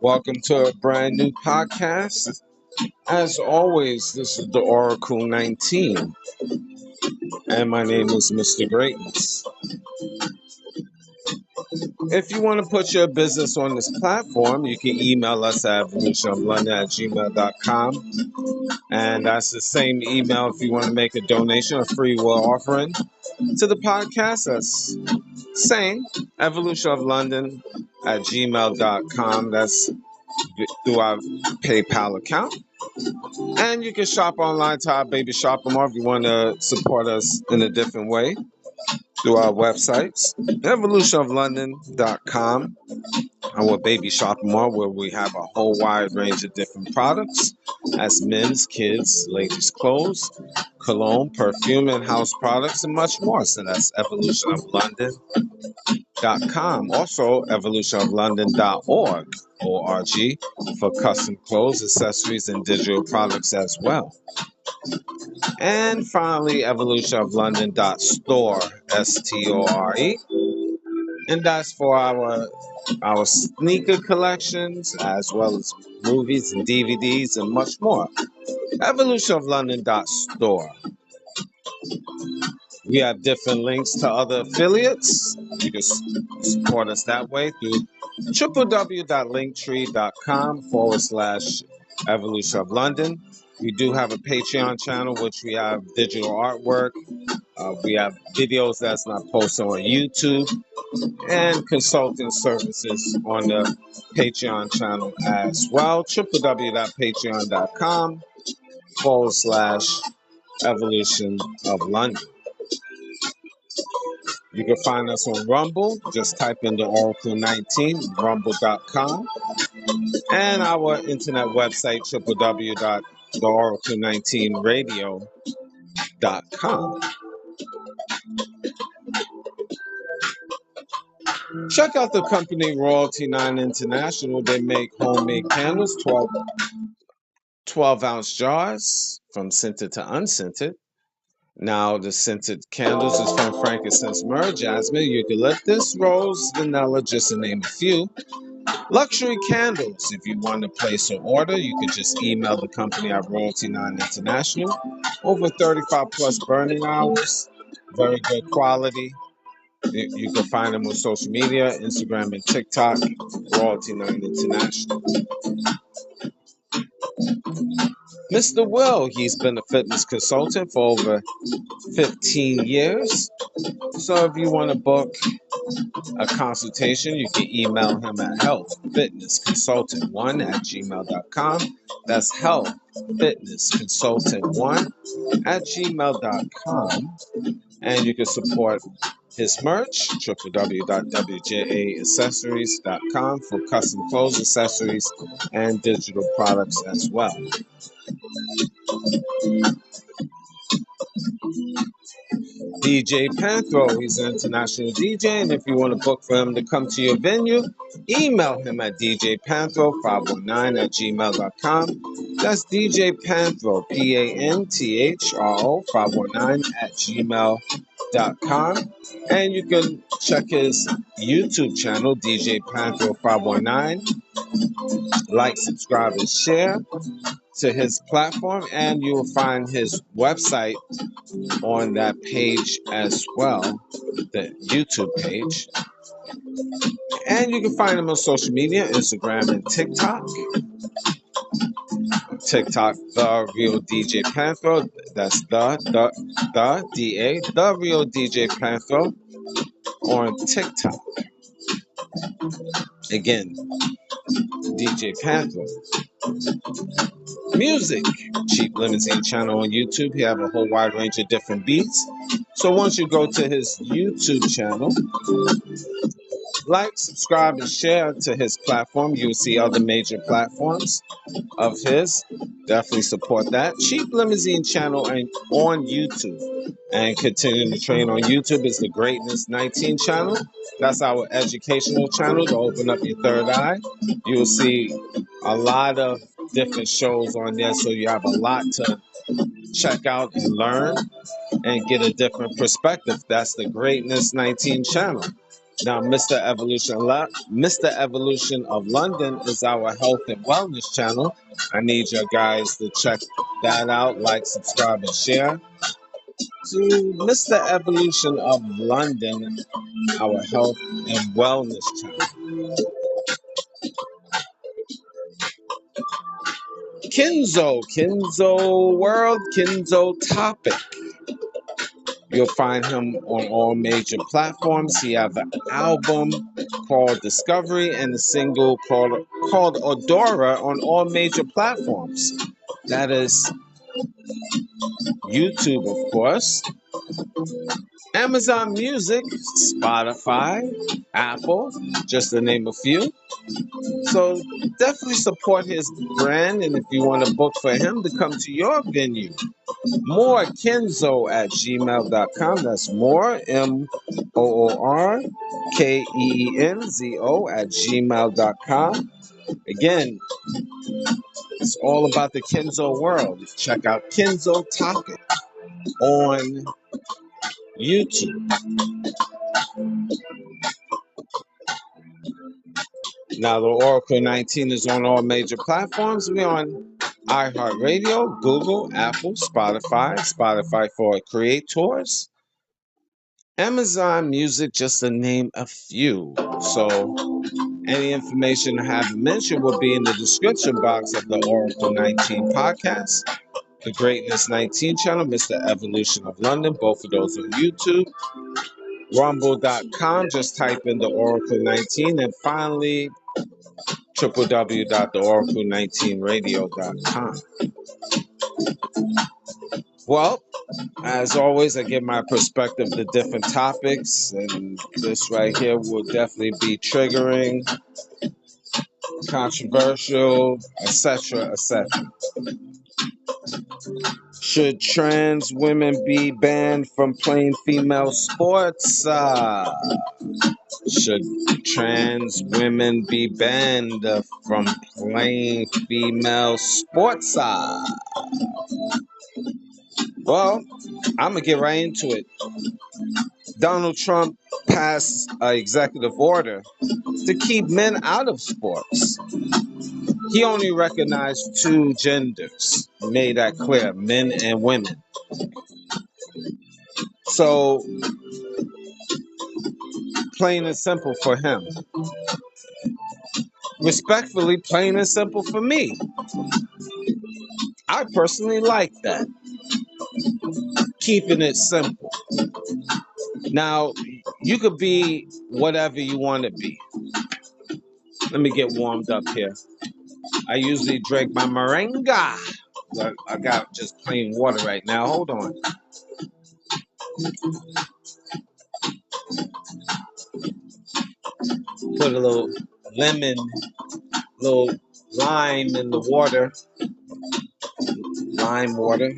Welcome to a brand new podcast. As always, this is the Oracle 19, and my name is Mr. Greatness. If you want to put your business on this platform, you can email us at evolutionoflondon@gmail.com. And that's the same email if you want to make a donation, a free will offering to the podcast. That's same, evolutionoflondon@gmail.com. That's through our PayPal account. And you can shop online to our baby shopper mall if you want to support us in a different way through our websites, evolutionoflondon.com, our baby shopping mall, where we have a whole wide range of different products as men's, kids, ladies' clothes, cologne, perfume, and house products, and much more. So that's evolutionoflondon.com. Also, evolutionoflondon.org, O-R-G, for custom clothes, accessories, and digital products as well. And finally, evolutionoflondon.store, S-T-O-R-E. And that's for our sneaker collections, as well as movies and DVDs and much more. Evolutionoflondon.store. We have different links to other affiliates. You can support us that way through www.linktree.com/Evolution of London. We do have a Patreon channel, which we have digital artwork. We have videos that's not posted on YouTube, and consulting services on the Patreon channel as well. www.patreon.com/Evolution of London. You can find us on Rumble. Just type in the Oracle 19, rumble.com. And our internet website, www.theoracle19radio.com. Check out the company Royalty 9 International. They make homemade candles, 12-ounce jars from scented to unscented. Now, the scented candles is from frankincense, myrrh, jasmine, eucalyptus, rose, vanilla, just to name a few. Luxury candles. If you want to place an order, you can just email the company at Royalty 9 International. Over 35 plus burning hours. Very good quality. You can find them on social media, Instagram and TikTok, Royalty 9 International. Mr. Will, he's been a fitness consultant for over 15 years. So if you want to book a consultation, you can email him at healthfitnessconsultant1@gmail.com. That's healthfitnessconsultant1@gmail.com. And you can support his merch, www.wjaaccessories.com, for custom clothes, accessories, and digital products as well. DJ Panthro, he's an international DJ, and if you want to book for him to come to your venue, email him at djpanthro519@gmail.com. That's DJ Panthro, Panthro 519@gmail.com. And you can check his YouTube channel, DJ Panthro 519. Like, subscribe, and share to his platform, and you will find his website on that page as well, the YouTube page. And you can find him on social media, Instagram and TikTok. TikTok, The Real DJ Panthro. That's the D-A, The Real DJ Panthro on TikTok. Again, DJ Panthro. Music, Cheap Limousine channel on YouTube. He have a whole wide range of different beats. So once you go to his YouTube channel, like, subscribe, and share to his platform. You'll see other major platforms of his. Definitely support that. Cheap Limousine channel and on YouTube. And continuing to train on YouTube is the Greatness 19 channel. That's our educational channel to open up your third eye. You'll see a lot of different shows on there, so you have a lot to check out and learn and get a different perspective. That's the Greatness 19 channel. Now, Mr. Evolution of London is our health and wellness channel. I need you guys to check that out, like, subscribe, and share. To Mr. Evolution of London, our health and wellness channel. Kenzo World, Kenzo Topic. You'll find him on all major platforms. He has an album called Discovery and a single called Odora on all major platforms. That is YouTube, of course, Amazon Music, Spotify, Apple, just to name a few. So definitely support his brand, and if you want to book for him to come to your venue, morekenzo@gmail.com. That's more, MOORKEENZO@gmail.com. Again, it's all about the Kenzo world. Check out Kenzo Topic on YouTube. Now, the Oracle 19 is on all major platforms. We're on iHeartRadio, Google, Apple, Spotify for creators, Amazon Music, just to name a few. So any information I haven't mentioned will be in the description box of the Oracle 19 podcast, the Greatness 19 channel, Mr. Evolution of London, both of those on YouTube, rumble.com, just type in the Oracle 19, and finally www.theoracle19radio.com. Well, as always, I give my perspective to different topics, and this right here will definitely be triggering, controversial, etc., etc. Should trans women be banned from playing female sports? Should trans women be banned from playing female sports? Well, I'm going to get right into it. Donald Trump passed an executive order to keep men out of sports. He only recognized two genders, made that clear, men and women. So, plain and simple for him. Respectfully, plain and simple for me. I personally like that. Keeping it simple. Now, you could be whatever you want to be. Let me get warmed up here. I usually drink my moringa. I got just plain water right now. Hold on. Put a little lemon, little lime in the water. Lime water.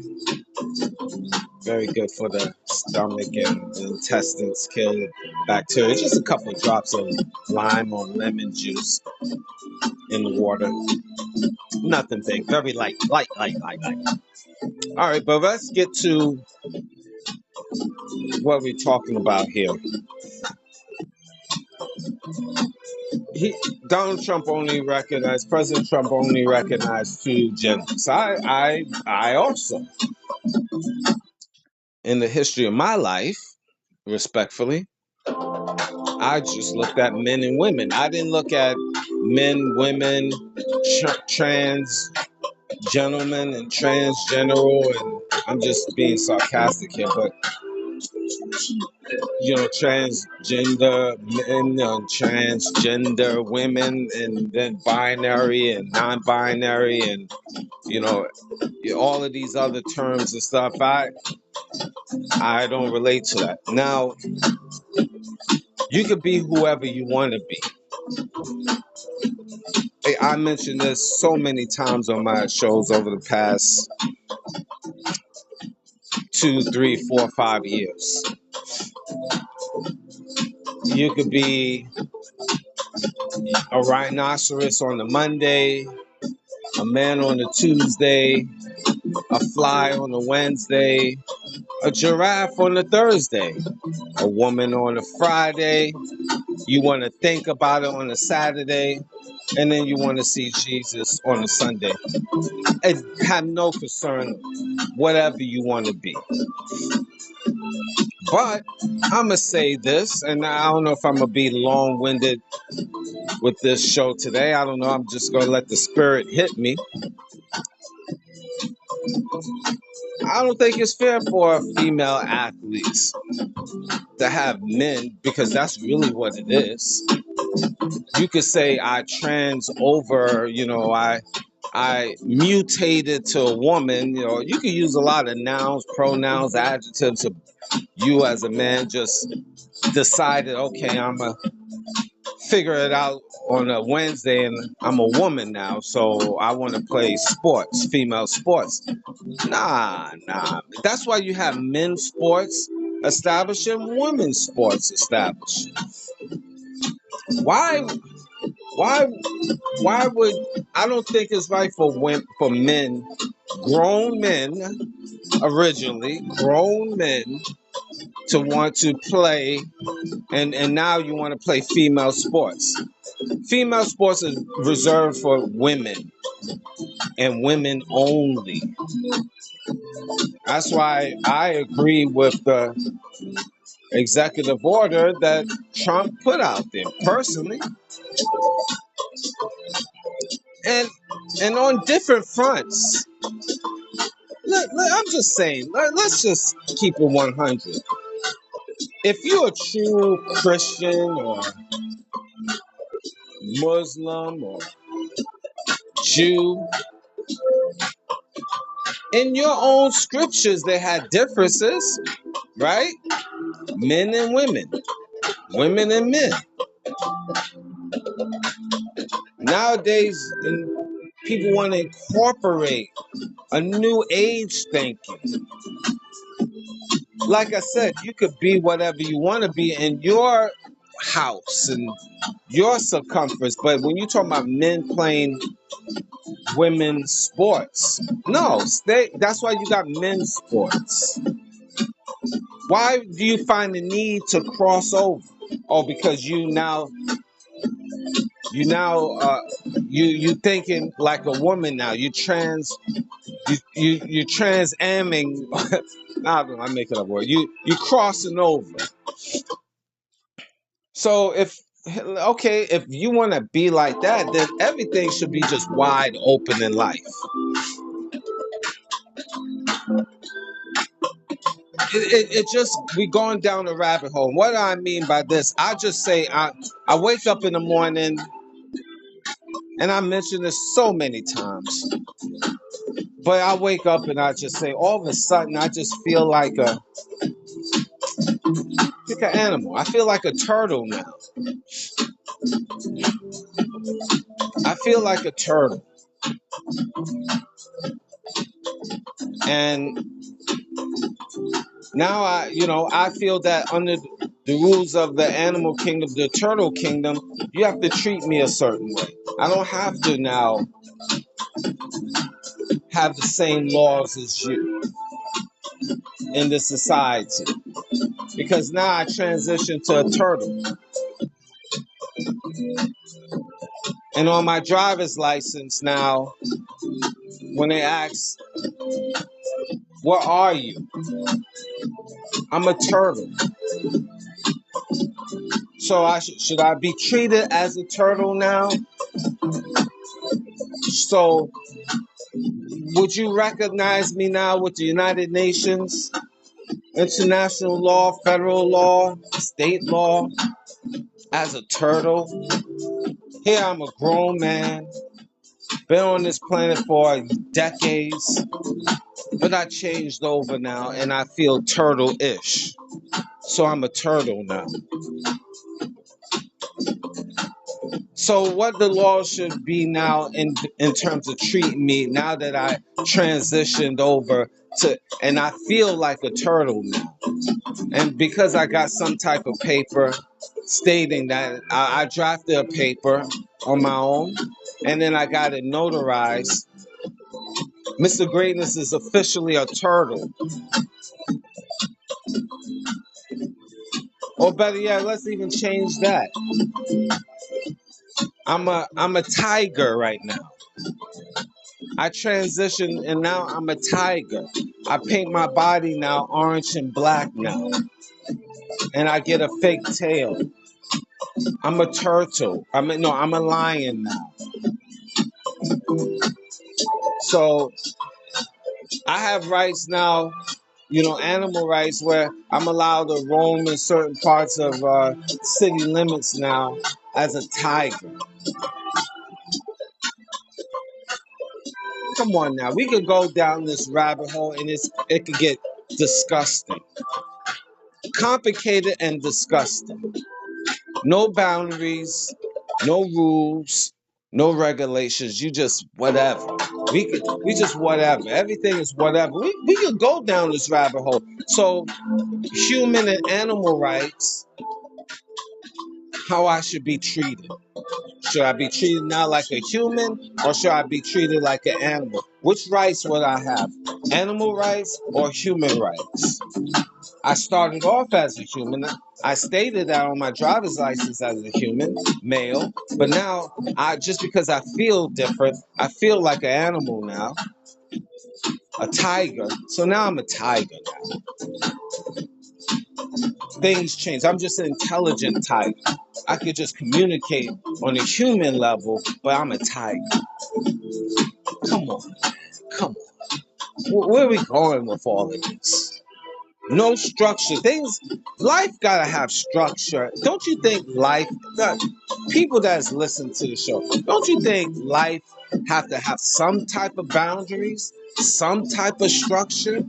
Very good for the stomach and the intestines, kill bacteria. Just a couple of drops of lime or lemon juice in the water. Nothing big. Very light. Light. All right, but let's get to what we're talking about here. President Trump only recognized two genders. I also, in the history of my life, respectfully, I just looked at men and women. I didn't look at men, women, trans gentlemen, and transgeneral. And I'm just being sarcastic here, but transgender men, transgender women, and then binary and non-binary, and you know, all of these other terms and stuff. I don't relate to that. Now, you could be whoever you want to be. I mentioned this so many times on my shows over the past 2, 3, 4, 5 years. You could be a rhinoceros on the Monday, a man on the Tuesday, a fly on the Wednesday, a giraffe on the Thursday, a woman on a Friday. You want to think about it on a Saturday, and then you want to see Jesus on a Sunday. And have no concern, whatever you want to be. But I'm going to say this, and I don't know if I'm going to be long-winded with this show today. I don't know. I'm just going to let the spirit hit me. I don't think it's fair for female athletes to have men, because that's really what it is. You could say I trans over, I mutated to a woman. You can use a lot of nouns, pronouns, adjectives. You as a man just decided, okay, I'm going to figure it out on a Wednesday, and I'm a woman now, so I want to play sports, female sports. Nah. That's why you have men's sports established and women's sports established. Why? Why would I don't think it's right for men, grown men, originally grown men, to want to play, and now you want to play female sports. Female sports is reserved for women and women only. That's why I agree with the executive order that Trump put out there, personally. And on different fronts. I'm just saying, let's just keep it 100. If you're a true Christian or Muslim or Jew, in your own scriptures, they had differences, right? Men and women, women and men. Nowadays, people want to incorporate a new age thinking. Like I said, you could be whatever you want to be in your house and your circumference, but when you talk about men playing women's sports, no, that's why you got men's sports. Why do you find the need to cross over? Oh, because you thinking like a woman now. You trans amming. I don't know, I'm making up a word. You crossing over. So if you want to be like that, then everything should be just wide open in life. It just, we going down the rabbit hole. What do I mean by this? I just say I wake up in the morning, and I mentioned this so many times, but I wake up and I just say, all of a sudden I just feel like an animal. I feel like a turtle now. I feel like a turtle. And now I feel that under the rules of the animal kingdom, the turtle kingdom, you have to treat me a certain way. I don't have to now have the same laws as you in this society, because now I transition to a turtle. And on my driver's license now, when they ask, what are you? I'm a turtle. So should I be treated as a turtle now? So would you recognize me now with the United Nations? International law, federal law, state law, as a turtle. Here I'm a grown man, been on this planet for decades, but I changed over now and I feel turtle-ish. So I'm a turtle now. So what the law should be now in terms of treating me now that I transitioned over to, and I feel like a turtle now. And because I got some type of paper stating that I drafted a paper on my own, and then I got it notarized. Mr. Greatness is officially a turtle. Or better yet, let's even change that. I'm a tiger right now. I transitioned and now I'm a tiger. I paint my body now orange and black now. And I get a fake tail. I'm a turtle. I'm a lion now. So I have rights now, animal rights where I'm allowed to roam in certain parts of city limits now as a tiger. Come on now, we could go down this rabbit hole and it could get disgusting, complicated and disgusting. No boundaries, no rules, no regulations. You just whatever. We just whatever. Everything is whatever. We could go down this rabbit hole. So human and animal rights, how I should be treated. Should I be treated now like a human or should I be treated like an animal? Which rights would I have? Animal rights or human rights? I started off as a human. I stated that on my driver's license as a human, male. But now, just because I feel different, I feel like an animal now, a tiger. So now I'm a tiger now. Things change. I'm just an intelligent tiger. I could just communicate on a human level, but I'm a tiger. Come on, come on. Where are we going with all of this? No structure. Life gotta have structure. Don't you think life, people that's listening to the show, don't you think life have to have some type of boundaries, some type of structure?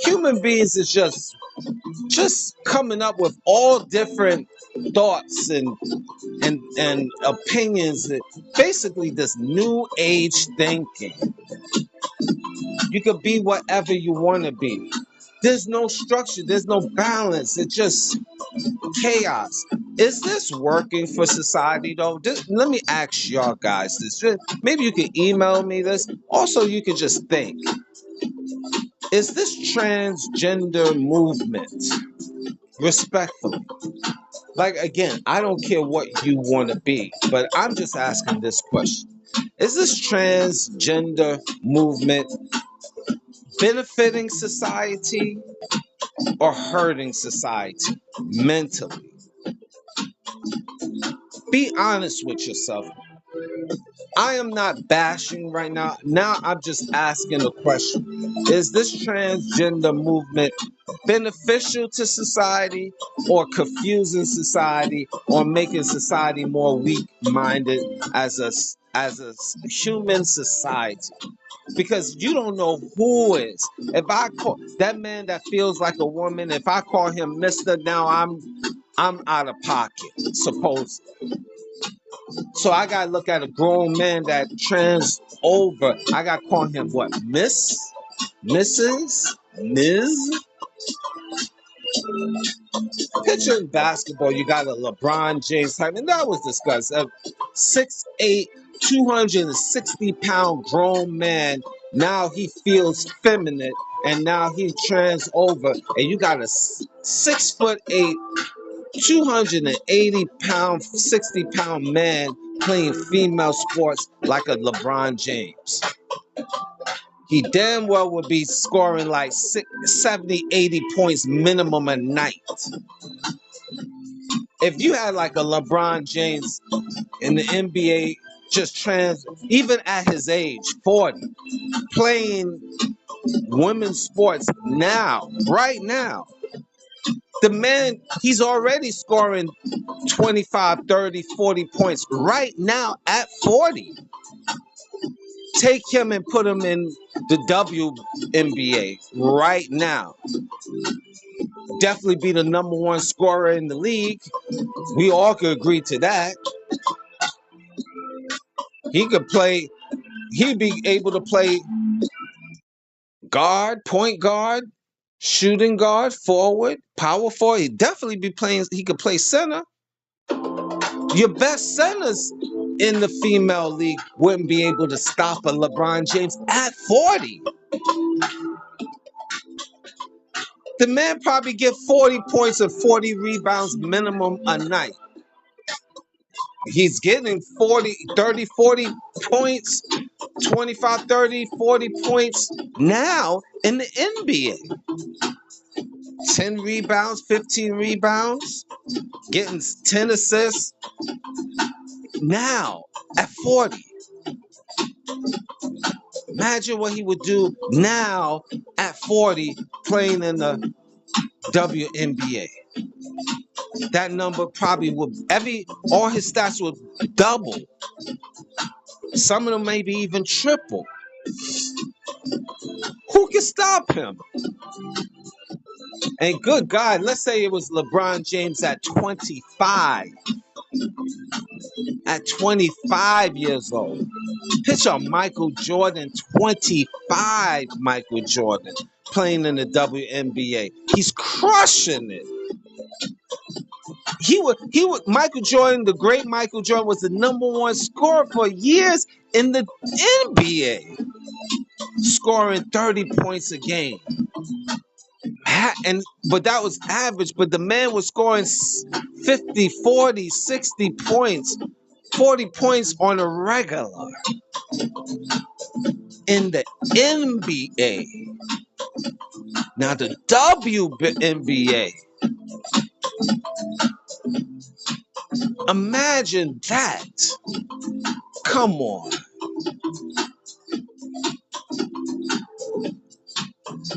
Human beings is just coming up with all different thoughts and opinions. Basically, this new age thinking. You could be whatever you want to be. There's no structure. There's no balance. It's just chaos. Is this working for society though? Let me ask y'all guys this. Maybe you can email me this. Also, you could just think. Is this transgender movement respectfully? Like again, I don't care what you want to be, but I'm just asking this question. Is this transgender movement benefiting society or hurting society mentally? Be honest with yourself. I am not bashing right now. Now I'm just asking a question. Is this transgender movement beneficial to society or confusing society or making society more weak-minded as a human society? Because you don't know who is. If I call that man that feels like a woman, if I call him Mister, now I'm out of pocket, supposed. So I gotta look at a grown man that trans over. I gotta call him what? Miss? Mrs? Ms? Picture in basketball, you got a LeBron James type, and that was discussed. A 6'8", 260-pound grown man. Now he feels feminine, and now he trans over, and you got a 6'8", 280-pound, 60-pound man playing female sports like a LeBron James. He damn well would be scoring like 70, 80 points minimum a night. If you had like a LeBron James in the NBA, just even at his age, 40, playing women's sports now, right now. The man, he's already scoring 25, 30, 40 points right now at 40. Take him and put him in the WNBA right now. Definitely be the number one scorer in the league. We all could agree to that. He could play, he'd be able to play guard, point guard, shooting guard, forward, power forward. He'd definitely be playing, he could play center. Your best centers in the female league wouldn't be able to stop a LeBron James at 40. The man probably get 40 points and 40 rebounds minimum a night. He's getting 40, 30, 40 points, 25, 30, 40 points now in the NBA. 10 rebounds, 15 rebounds, getting 10 assists now at 40. Imagine what he would do now at 40 playing in the WNBA. That number probably would, all his stats would double. Some of them maybe even triple. Who can stop him? And good God, let's say it was LeBron James at 25. At 25 years old. Picture Michael Jordan, 25 Michael Jordan, playing in the WNBA. He's crushing it. Michael Jordan, the great Michael Jordan, was the number one scorer for years in the NBA, scoring 30 points a game. But that was average, but the man was scoring 50, 40, 60 points, 40 points on a regular in the NBA. Now the WNBA, imagine that. Come on.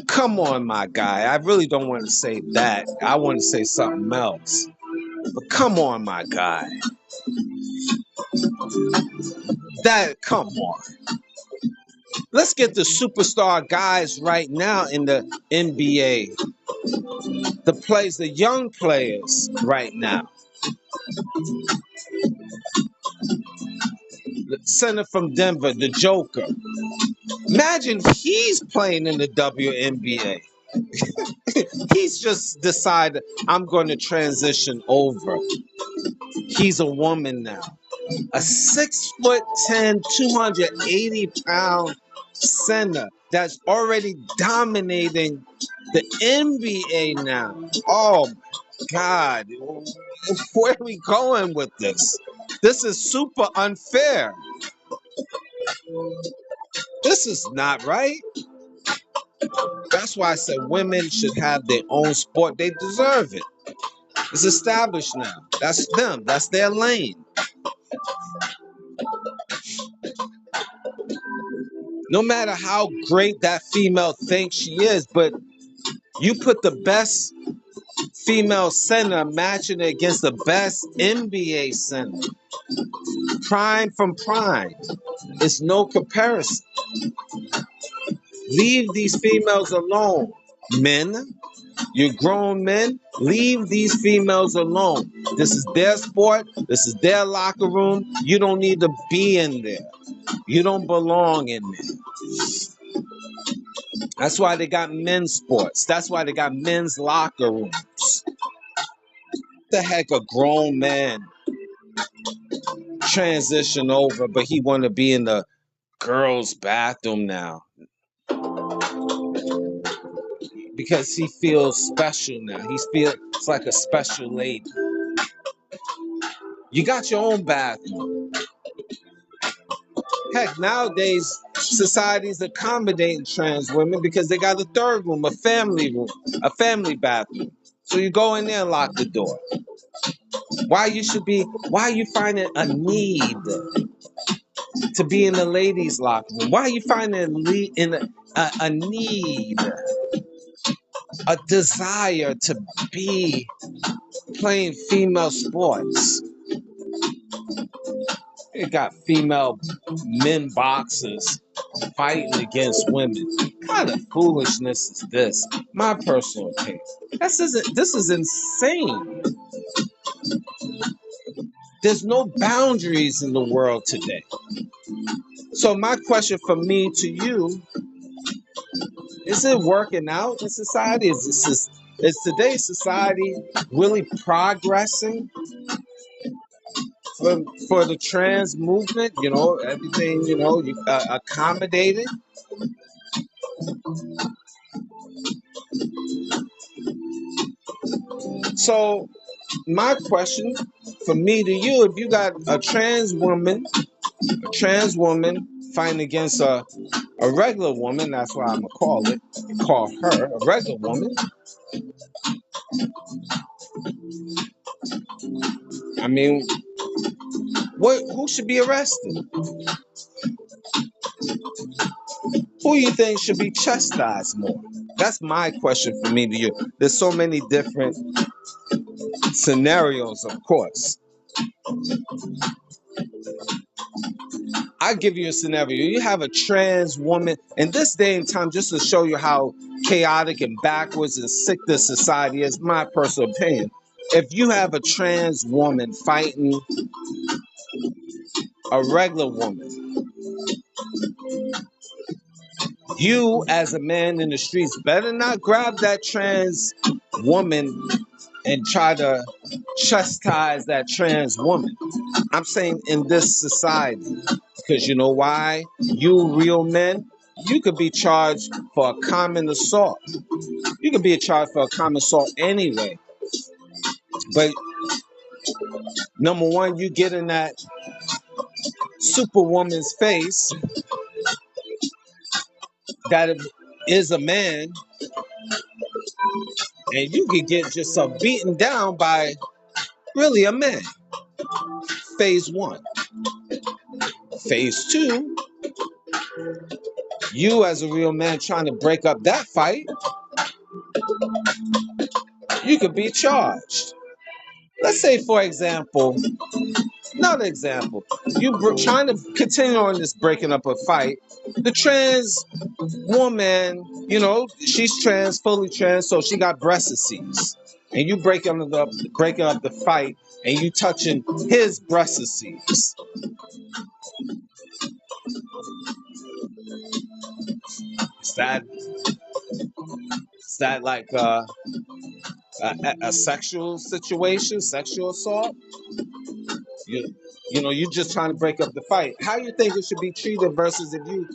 Come on, my guy. I really don't want to say that. I want to say something else. But come on, my guy. Come on. Let's get the superstar guys right now in the NBA. The young players right now. The center from Denver, the Joker. Imagine he's playing in the WNBA. He's just decided, I'm going to transition over. He's a woman now. A 6'10", 280-pound center that's already dominating the NBA now. Oh, God. Where are we going with this? This is super unfair. This is not right. That's why I said women should have their own sport. They deserve it. It's established now. That's them. That's their lane. No matter how great that female thinks she is, but you put the best female center matching it against the best NBA center. Prime from prime. It's no comparison. Leave these females alone. Men, you're grown men, leave these females alone. This is their sport. This is their locker room. You don't need to be in there. You don't belong in there. That's why they got men's sports. That's why they got men's locker rooms. The heck, a grown man transition over, but he want to be in the girls' bathroom now because he feels special now. He feels like a special lady. You got your own bathroom. Heck, nowadays society's accommodating trans women because they got a third room, a family bathroom. So you go in there and lock the door. Why are you finding a need to be in the ladies' locker room? Why are you finding a need, a desire to be playing female sports? You got female men boxers fighting against women. What kind of foolishness is this? My personal opinion. This is insane. There's no boundaries in the world today. So my question for me to you, is it working out in society? Is today's society really progressing for the trans movement? You know, everything, you know, accommodated. So my question for me to you, if you got a trans woman fighting against a regular woman, that's what I'm gonna call her a regular woman. I mean, who should be arrested? Who you think should be chastised more? That's my question for me to you. There's so many different scenarios, of course. I give you a scenario. You have a trans woman in this day and time, just to show you how chaotic and backwards and sick this society is. My personal opinion. If you have a trans woman fighting a regular woman, you as a man in the streets better not grab that trans woman and try to chastise that trans woman. I'm saying in this society, because you know why? You real men, you could be charged for a common assault. You could be charged for a common assault anyway. But number one, you get in that superwoman's face that is a man, and you could get yourself beaten down by really a man. Phase one. Phase two, you as a real man trying to break up that fight, you could be charged. Let's say, for example, another example, trying to continue on this breaking up a fight. The trans woman, you know, she's trans, fully trans, so she got breast disease. And you breaking up the fight, and you touching his breast disease. Is that like a sexual situation, sexual assault? You, you know, you just trying to break up the fight. How you think it should be treated versus if you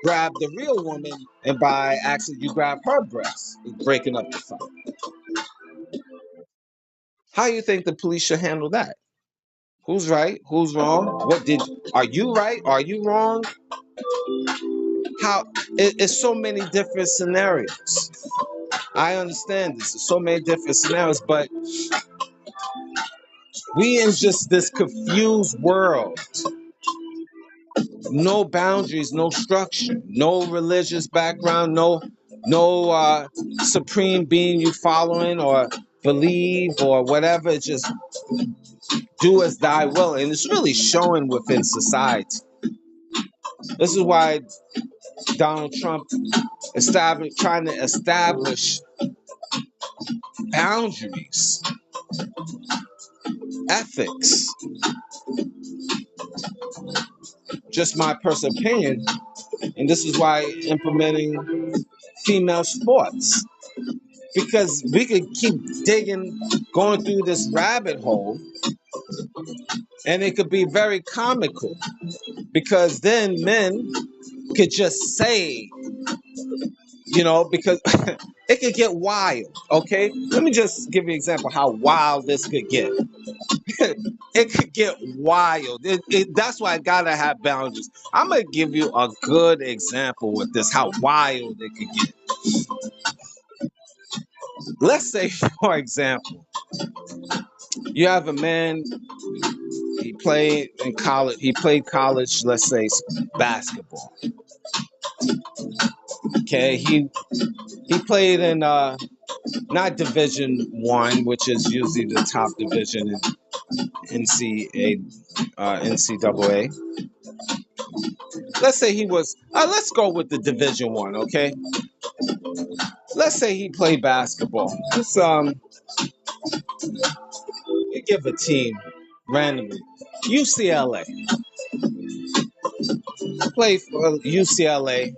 grab the real woman and by accident you grab her breast, breaking up the fight? How you think the police should handle that? Who's right? Who's wrong? Are you right? Are you wrong? How it's so many different scenarios. I understand this. There's so many different scenarios, but we in just this confused world. No boundaries, no structure, no religious background, no supreme being you following or believe or whatever. It's just do as thy will, and it's really showing within society. This is why Donald Trump trying to establish boundaries, ethics. Just my personal opinion, and this is why implementing female sports, because we could keep going through this rabbit hole, and it could be very comical, because then men could just say, you know, because it could get wild. Okay, let me just give you an example how wild this could get. It could get wild. That's why I gotta have boundaries. I'm gonna give you a good example with this, how wild it could get. Let's say, for example, you have a man He played in college. He played college, let's say, basketball. Okay, he played in not Division 1, which is usually the top division in NCAA. Let's say he was. Let's go with the Division 1. Okay, let's say he played basketball. Let's give a team randomly. UCLA. Played for UCLA.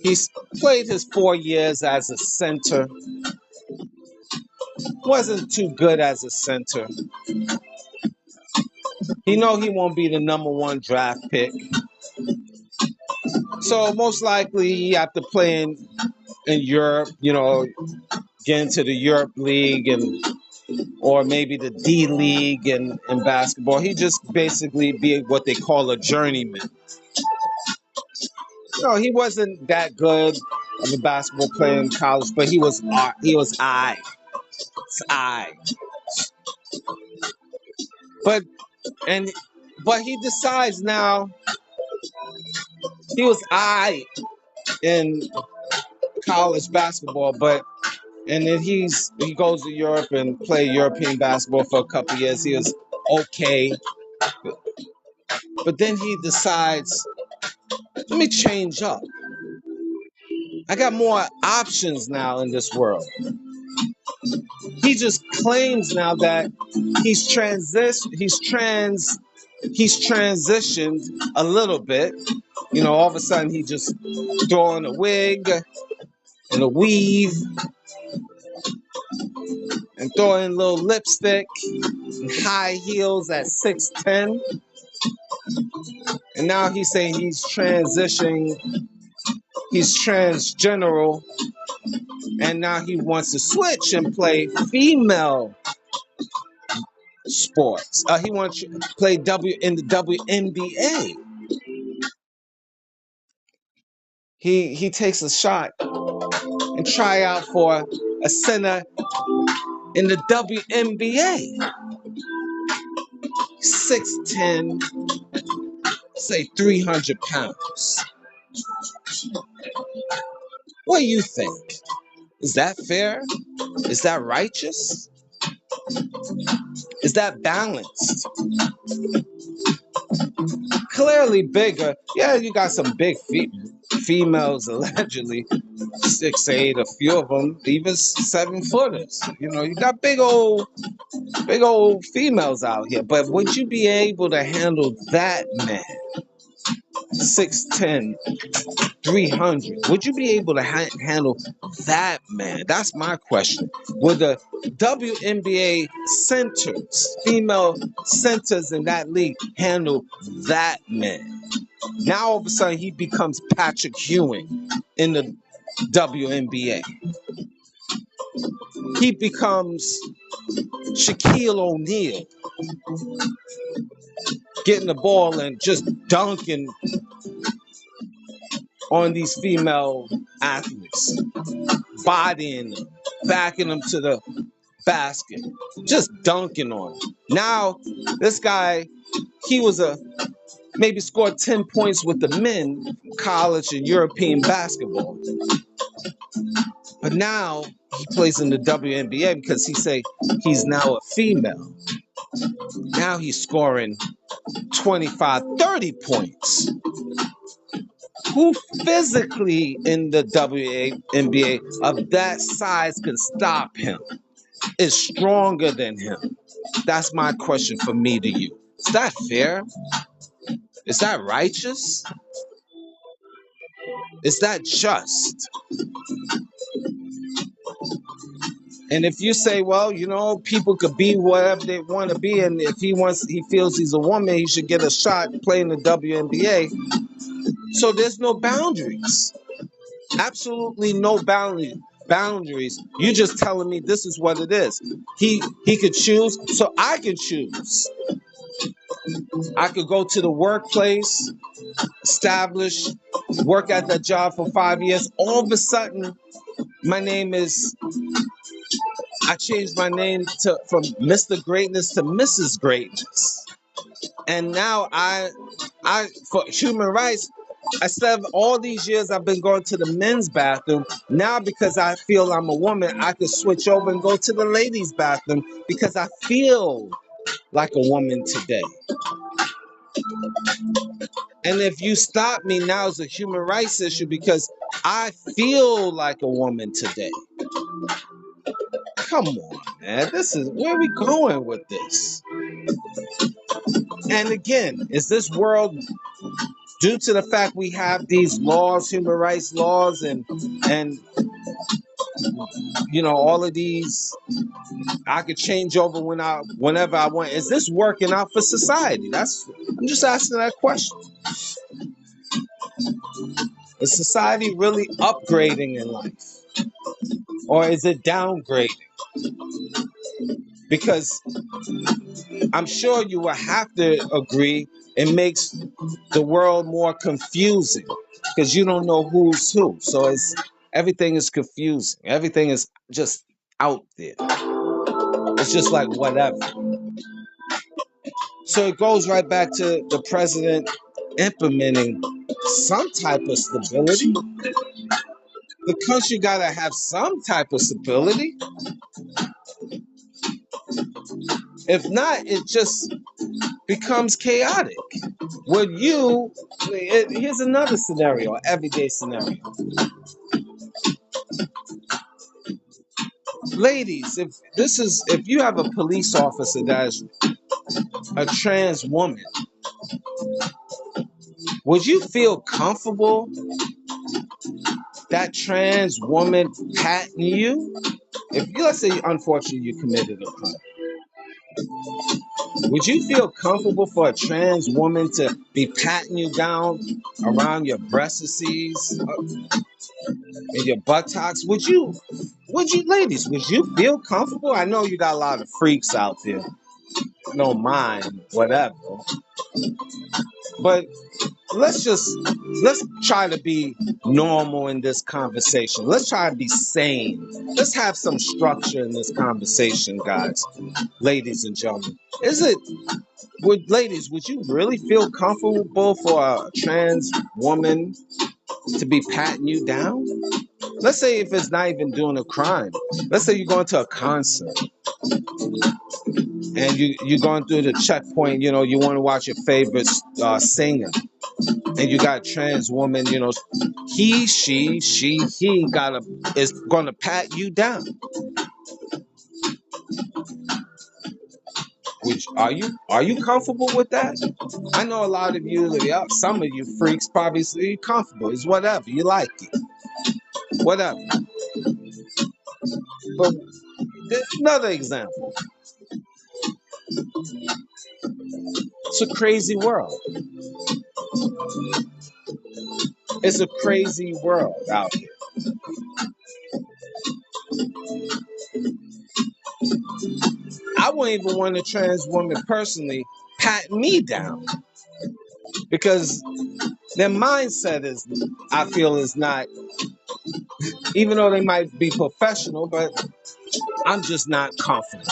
He's played his 4 years as a center. Wasn't too good as a center. He know he won't be the #1 draft pick. So most likely he have to play in Europe, get into the Europe League or maybe the D League in basketball. He just basically be what they call a journeyman. No, he wasn't that good of a basketball player in college, but he was I. But and but he decides now he was I in college basketball, and then he goes to Europe and play European basketball for a couple of years. He was okay, but then he decides, let me change up. I got more options now in this world. He just claims now that he's transitioned a little bit. All of a sudden he just throwing a wig and a weave and throwing a little lipstick and high heels at 6'10". And now he's saying he's transitioning, he's transgender, and now he wants to switch and play female sports. He wants to play in the WNBA. He takes a shot and try out for a center in the WNBA. 6'10", say 300 pounds. What do you think? Is that fair? Is that righteous? Is that balanced? Clearly bigger. Yeah, you got some big females, allegedly 6'8", a few of them, even 7-footers. You got big old females out here. But would you be able to handle that man? 6'10", 300. Would you be able to handle that man? That's my question. Would the WNBA centers, female centers in that league, handle that man? Now all of a sudden he becomes Patrick Ewing in the WNBA. He becomes Shaquille O'Neal, getting the ball and just dunking on these female athletes, bodying them, backing them to the basket, just dunking on them. Now, this guy, he was maybe scored 10 points with the men, college and European basketball. But now he plays in the WNBA because he's now a female. Now he's scoring 25, 30 points. Who physically in the WNBA of that size can stop him? Is stronger than him? That's my question for me to you. Is that fair? Is that righteous? Is that just? And if you say, well, people could be whatever they want to be, and if he feels he's a woman, he should get a shot playing the WNBA. So there's no boundaries. Absolutely no boundaries. You're just telling me this is what it is. He could choose, so I could choose. I could go to the workplace, establish, work at that job for 5 years. All of a sudden, my name is I changed my name to from Mr. Greatness to Mrs. Greatness. And now I for human rights, instead of all these years I've been going to the men's bathroom, now because I feel I'm a woman, I could switch over and go to the ladies' bathroom because I feel like a woman today. And if you stop me now, it's a human rights issue because I feel like a woman today. Come on, man. This is where are we going with this? And again, is this world due to the fact we have these laws, human rights laws, and all of these, I could change over whenever I want. Is this working out for society? I'm just asking that question. Is society really upgrading in life? Or is it downgrading? Because I'm sure you will have to agree it makes the world more confusing because you don't know who's who. So everything is confusing. Everything is just out there. It's just like whatever. So it goes right back to the president implementing some type of stability. The country got to have some type of stability. If not, it just becomes chaotic. Here's another scenario, everyday scenario. Ladies, if you have a police officer that is a trans woman, would you feel comfortable that trans woman patting you? If let's say unfortunately you committed a crime, would you feel comfortable for a trans woman to be patting you down around your breasts and your buttocks? Ladies, would you feel comfortable? I know you got a lot of freaks out there. Don't mind, whatever. But let's try to be normal in this conversation. Let's try to be sane. Let's have some structure in this conversation, guys, ladies and gentlemen. Ladies, would you really feel comfortable for a trans woman to be patting you down? Let's say if it's not even doing a crime. Let's say you're going to a concert and you're going through the checkpoint, you want to watch your favorite singer. And you got a trans woman, he, she, he is gonna pat you down. Which are you comfortable with that? I know a lot of you, some of you freaks probably say comfortable. It's whatever you like it, whatever. But another example. It's a crazy world. It's a crazy world out here. I wouldn't even want a trans woman personally pat me down because their mindset is not, even though they might be professional, but I'm just not comfortable.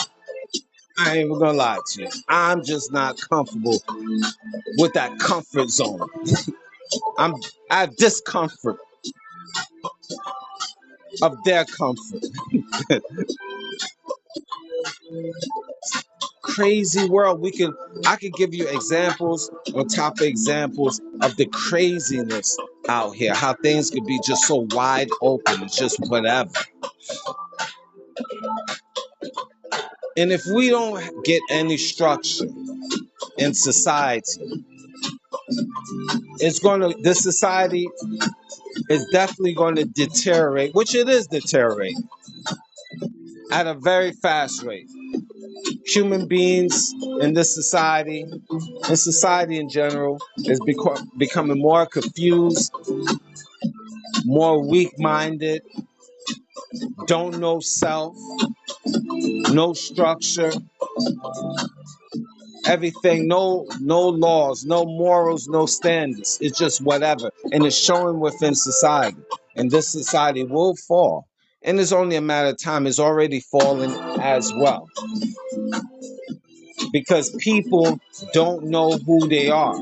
I ain't even gonna lie to you. I'm just not comfortable with that comfort zone. I have discomfort of their comfort. Crazy world. I could give you examples on top of examples of the craziness out here. How things could be just so wide open. It's just whatever. And if we don't get any structure in society, this society is definitely going to deteriorate, which it is deteriorating at a very fast rate. Human beings in this society, and society in general, is becoming more confused, more weak-minded, don't know self, no structure, everything, no laws, no morals, no standards. It's just whatever. And it's showing within society. And this society will fall And it's only a matter of time. It's already fallen as well. Because people don't know who they are.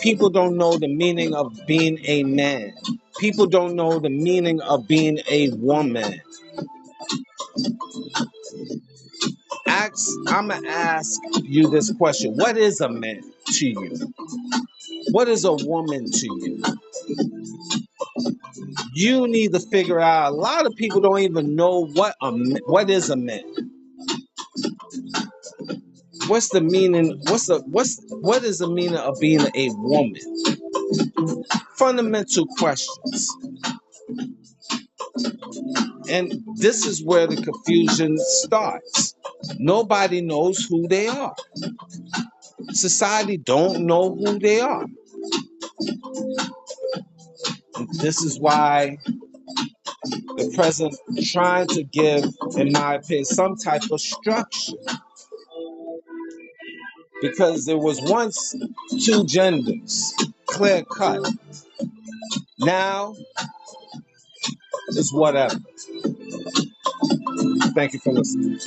People don't know the meaning of being a man. People don't know the meaning of being a woman. I'm going to ask you this question. What is a man to you? What is a woman to you? You need to figure out. A lot of people don't even know what is a man. What's the meaning? What is the meaning of being a woman? Fundamental questions. And this is where the confusion starts. Nobody knows who they are. Society don't know who they are. And this is why the president trying to give, in my opinion, some type of structure. Because there was once two genders, clear cut. Now it's whatever. Thank you for listening.